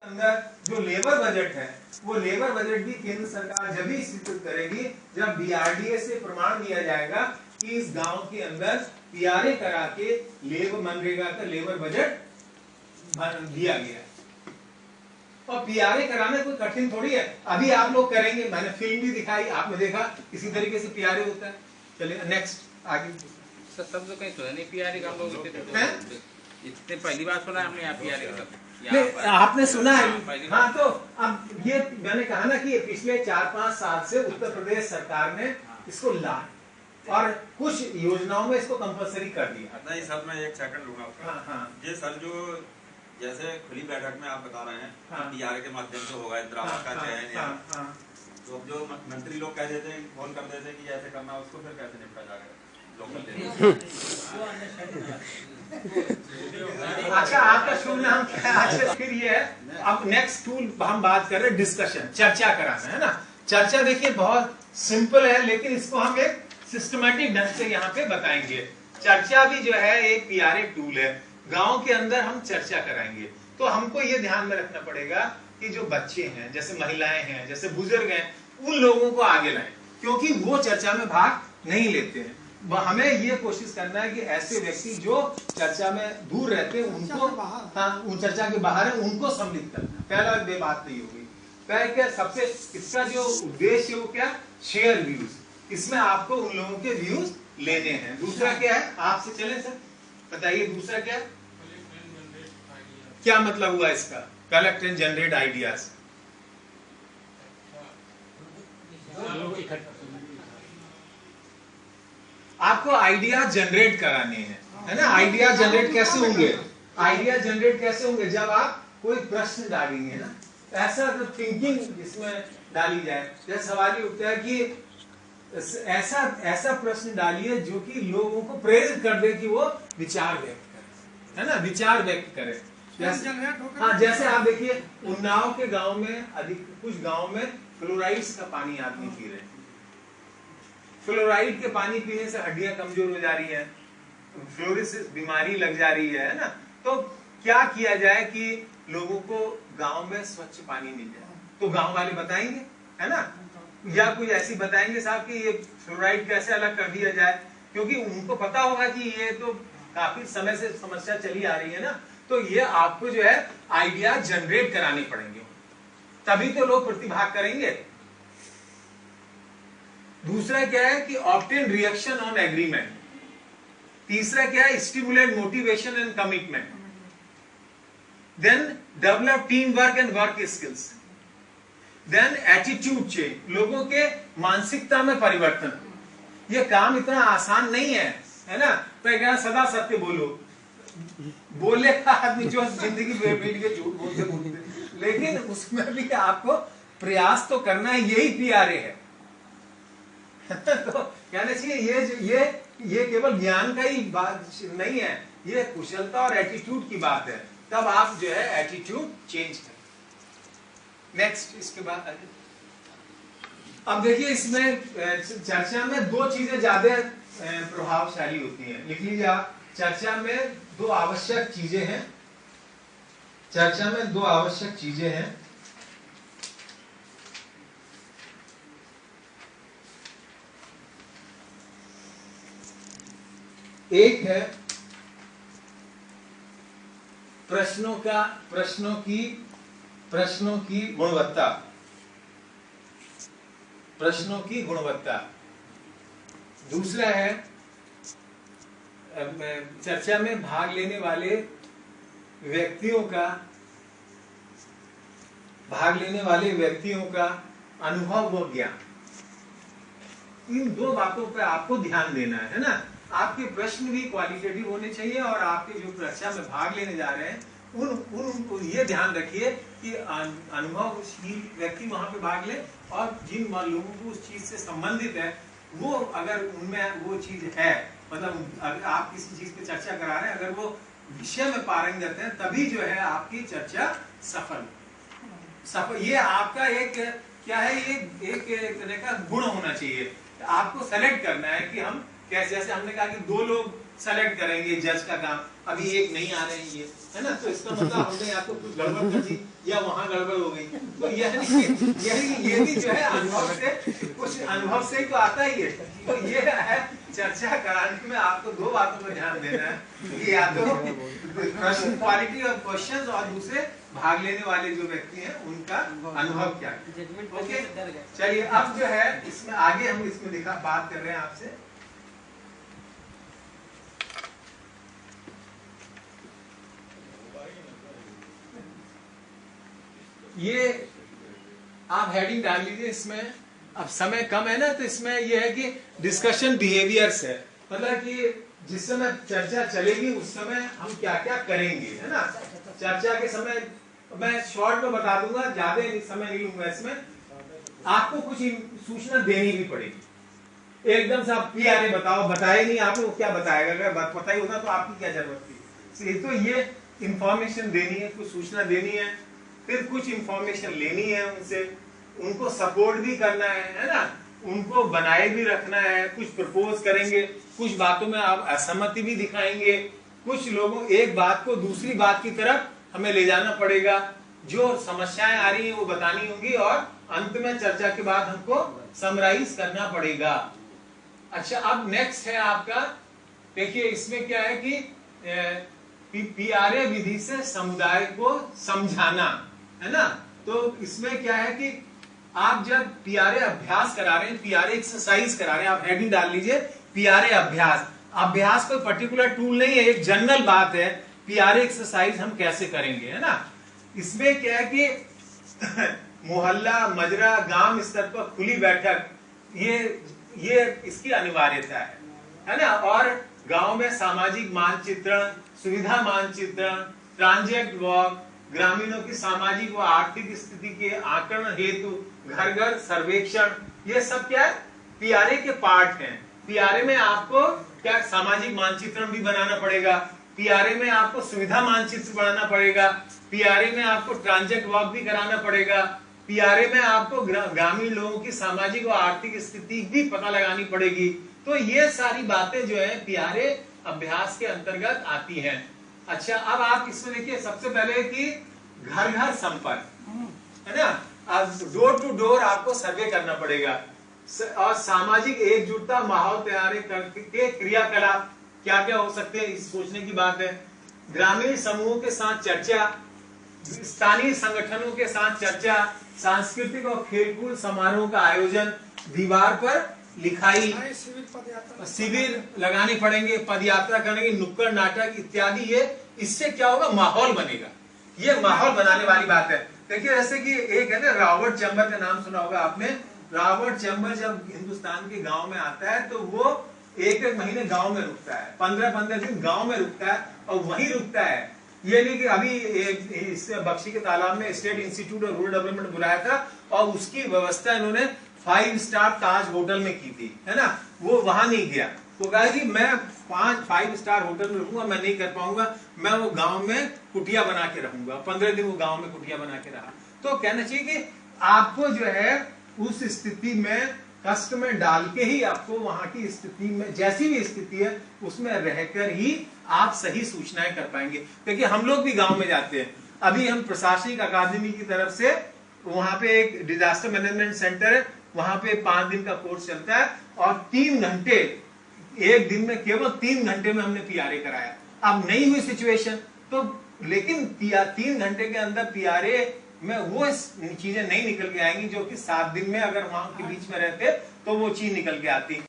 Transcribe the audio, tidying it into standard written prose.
अंदर जो labour budget है वो लेबर बजट भी केंद्र सरकार जब ही स्वीकृत करेगी जब बीआरडीए से प्रमाण दिया जाएगा कि इस गांव के अंदर पीआरए करा के लेबर मनरेगा का लेबर बजट दिया गया। और पीआरए कराना कोई कठिन थोड़ी है, अभी आप लोग करेंगे, मैंने फिल्म भी दिखाई, आपने देखा किसी तरीके से पीआरए होता है। चलिए नेक्स्ट आगे। सब तो कहीं सुना नहीं पीआरए का, हम लोग इतने पहली बार सुना हमने यहाँ पीआरए का। आपने सुना है? हाँ, तो अब ये मैंने कहा ना कि पिछले 4-5 साल से उत्तर प्रदेश सरकार ने इसको ला और कुछ योजनाओं में इसको कंपलसरी कर दिया। नहीं सर, मैं एक सेकंड लूंगा आपका। हाँ। ये सर जो जैसे खुली बैठक में आप बता रहे हैं पीआरए के माध्यम से होगा इंदिरा आवास का चयन, तो अब जो मंत्री लोग कह देते हैं, फोन कर देते हैं कि ऐसे करना, उसको फिर कैसे निपटा जाएगा? अच्छा, आपका शुभ नाम क्या है? अच्छा, फिर ये है, अब नेक्स्ट टूल हम बात कर रहे हैं डिस्कशन, चर्चा कराना है ना। चर्चा देखिए बहुत सिंपल है, लेकिन इसको हम एक सिस्टमैटिक ढंग से यहाँ पे बताएंगे। चर्चा भी जो है एक पीआरए टूल है, गांव के अंदर हम चर्चा कराएंगे। तो हमको ये ध्यान में रखना पड़ेगा कि जो बच्चे हैं, जैसे महिलाएं हैं, जैसे बुजुर्ग हैं, उन लोगों को आगे लाएं, क्योंकि वो चर्चा में भाग नहीं लेते हैं। हमें ये कोशिश करना है कि ऐसे व्यक्ति जो चर्चा में दूर रहते हैं उनको, उन चर्चा के बाहर है, उनको सम्मिलित करना। पहला बे बात नहीं होगी। पहले क्या सबसे इसका जो उद्देश्य है वो क्या? Share views. इसमें आपको उन लोगों के व्यूज लेने हैं। दूसरा क्या है? आपसे चले सर बताइए, दूसरा क्या? क्या मतलब हुआ इसका? Collect and generate ideas. आपको आइडिया जनरेट कराने हैं, है ना। आइडिया जनरेट कैसे होंगे? आइडिया जनरेट कैसे होंगे? जब आप कोई प्रश्न डालेंगे ना, ऐसा तो थिंकिंग इसमें डाली जाए। जैसे सवाल ये उठता है कि ऐसा प्रश्न डालिए जो कि लोगों को प्रेरित कर दे कि वो विचार व्यक्त करें, है ना, विचार व्यक्त करें। जैसे आप देखिए उन्नाव के गांव में कुछ गांव में फ्लोराइड्स का पानी आदमी पी रहे हैं। फ्लोराइड के पानी पीने से हड्डियां कमजोर हो जा रही है, फ्लोरोसिस बीमारी लग जा रही है ना। तो क्या किया जाए कि लोगों को गांव में स्वच्छ पानी मिल जाए? तो गांव वाले बताएंगे, है ना, या कुछ ऐसी बताएंगे साहब कि ये फ्लोराइड कैसे अलग कर दिया जाए, क्योंकि उनको पता होगा कि ये तो काफी समय से समस्या चली आ रही है ना। तो ये आपको जो है आइडिया जनरेट कराने पड़ेंगे, तभी तो लोग प्रतिभाग करेंगे। दूसरा क्या है कि ऑब्टेन रिएक्शन ऑन एग्रीमेंट। तीसरा क्या है? Stimulate motivation and commitment. Then develop team work and work skills. Then attitude change, लोगों के मानसिकता में परिवर्तन। ये काम इतना आसान नहीं है ना। तो क्या सदा सत्य बोलो, बोले का आदमी जो जिंदगी बेबीट के झूठ बोलते, लेकिन उसमें भी आपको प्रयास तो करना है। यही पीआरए है। तो कहना चाहिए ये केवल ज्ञान का ही बात नहीं है, ये कुशलता और एटीट्यूड की बात है। तब आप जो है एटीट्यूड चेंज करें। नेक्स्ट, इसके बाद अब देखिए इसमें चर्चा में दो चीजें ज्यादा प्रभावशाली होती हैं। लिख लीजिए आप, चर्चा में दो आवश्यक चीजें हैं। चर्चा में दो आवश्यक चीजें हैं। एक है प्रश्नों की गुणवत्ता। प्रश्नों की गुणवत्ता। दूसरा है चर्चा में भाग लेने वाले व्यक्तियों का अनुभव व ज्ञान। इन दो बातों पर आपको ध्यान देना है ना। आपके प्रश्न भी क्वालिटेटिव होने चाहिए और आपके जो चर्चा में भाग लेने जा रहे हैं उन ये ध्यान रखिए कि अनुभवशील व्यक्ति वहां पे भाग ले, और जिन लोगों को उस चीज से संबंधित है वो, अगर उनमें वो चीज है, मतलब अगर आप किसी चीज पे चर्चा करा रहे हैं, अगर वो विषय में पारंगत है, तभी जो है आपकी चर्चा सफल। ये आपका एक क्या है, एक तरह का गुण होना चाहिए। आपको सेलेक्ट करना है कि हम कैसे, जैसे हमने कहा कि दो लोग सेलेक्ट करेंगे जज का काम, अभी एक नहीं आ रहे हैं ये, है ना, तो इसका मतलब हमने या तो कुछ गड़बड़ कर दी या वहां गड़बड़ हो गई। तो ये भी जो है अनुभव से, कुछ अनुभव से ही तो आता ही है। तो ये है चर्चा कराने में आपको दो बातों पर ध्यान देना है कि या तो प्रश्न क्वालिटी ऑफ क्वेश्चंस और दूसरे भाग लेने वाले जो व्यक्ति हैं उनका अनुभव क्या है। ओके, चलिए अब जो है इसमें आगे हम इसमें बात कर रहे हैं आपसे। ये आप हेडिंग डाल लीजिए इसमें, अब समय कम है ना, तो इसमें ये है कि डिस्कशन बिहेवियर्स है, मतलब कि जिस समय चर्चा चलेगी उस समय हम क्या क्या करेंगे, है ना। चर्चा के समय मैं शॉर्ट में बता दूंगा, ज्यादा समय नहीं लूंगा इसमें। आपको कुछ सूचना देनी भी पड़ेगी, एकदम से आप पीआरए बताओ, बताए नहीं आपने, वो क्या बताएगा, अगर पता ही होता तो आपकी क्या जरूरत थी। तो ये इंफॉर्मेशन देनी है, कुछ सूचना देनी है, फिर कुछ इंफॉर्मेशन लेनी है उनसे, उनको सपोर्ट भी करना है ना, उनको बनाए भी रखना है, कुछ प्रपोज करेंगे, कुछ बातों में आप असहमति भी दिखाएंगे, कुछ लोगों एक बात को दूसरी बात की तरफ हमें ले जाना पड़ेगा, जो समस्याएं आ रही हैं वो बतानी होंगी, और अंत में चर्चा के बाद हमको समराइज करना पड़ेगा। अच्छा, अब नेक्स्ट है आपका, देखिए इसमें क्या है कि पीआरए विधि से समुदाय को समझाना, है ना। तो इसमें क्या है कि आप जब पीआरए अभ्यास करा रहे हैं, पीआरए एक्सरसाइज करा रहे हैं, आप हेडिंग डाल लीजिए पीआरए अभ्यास। अभ्यास कोई पर्टिकुलर टूल नहीं है, एक जनरल बात है, पीआरए एक्सरसाइज हम कैसे करेंगे, है ना। इसमें क्या है कि मोहल्ला, मजरा, गांव स्तर पर खुली बैठक, ये इसकी अनिवार्यता है ना। और गांव में सामाजिक मानचित्रण, सुविधा मानचित्रण, ट्रांजेक्ट वॉक, ग्रामीणों की सामाजिक व आर्थिक स्थिति के आकलन हेतु घर घर सर्वेक्षण, ये सब क्या है, पीआरए के पार्ट हैं। पीआरए में आपको क्या सामाजिक मानचित्रण भी बनाना पड़ेगा, पीआरए में आपको सुविधा मानचित्र बनाना पड़ेगा, पीआरए में आपको ट्रांजेक्ट वॉक भी कराना पड़ेगा, पीआरए में आपको ग्रामीण लोगों की सामाजिक व आर्थिक स्थिति भी पता लगानी पड़ेगी। तो ये सारी बातें जो है पीआरए अभ्यास के अंतर्गत आती हैं। अच्छा, अब आप इसमें देखिए सबसे पहले कि घर घर संपर्क, है ना, डोर टू डोर आपको सर्वे करना पड़ेगा, और सामाजिक एकजुटता माहौल तैयार करके क्रियाकलाप क्या क्या हो सकते हैं, इस सोचने की बात है। ग्रामीण समूहों के साथ चर्चा, स्थानीय संगठनों के साथ चर्चा, सांस्कृतिक और खेलकूद समारोह का आयोजन, दीवार पर लिखाई, शिविर लगाने पड़ेंगे, पदयात्रा करेंगे, नुक्कड़ नाटक इत्यादि। ये इससे क्या होगा, माहौल बनेगा, ये माहौल बनाने वाली बात है। देखिए जैसे कि एक है ना, रॉबर्ट चैम्बर का नाम सुना होगा आपने। रॉबर्ट चैम्बर जब हिंदुस्तान के गांव में आता है तो वो एक महीने गांव में रुकता है, 15-15 दिन गांव में रुकता है, और वहीं रुकता है। ये नहीं कि अभी इस बख्शी के तालाब में state institute of rural development बुलाया था, और उसकी व्यवस्था इन्होंने 5 स्टार ताज होटल में की थी, है ना, वो वहां नहीं गया। तो कहा कि मैं 5 स्टार होटल में रहूंगा, मैं नहीं कर पाऊंगा, मैं वो गांव में कुटिया बना के रहूंगा। 15 दिन वो गांव में कुटिया बना के रहा। तो कहना चाहिए कि आपको जो है उस स्थिति में, कष्ट में डाल के ही आपको वहां की स्थिति में, जैसी भी स्थिति है उसमें रहकर ही आप सही सूचनाएं कर पाएंगे। क्योंकि हम लोग भी गांव में जाते हैं, अभी हम प्रशासनिक अकादमी की तरफ से वहां पे एक डिजास्टर मैनेजमेंट सेंटर है, वहां पे 5 दिन का कोर्स चलता है, और 3 घंटे, एक दिन में केवल 3 घंटे में हमने पीआरए कराया। अब नहीं हुई सिचुएशन तो, लेकिन 3 घंटे के अंदर पीआरए में वो चीजें नहीं निकल के आएंगी जो कि 7 दिन में अगर वहां के बीच में रहते तो वो चीज निकल के आती।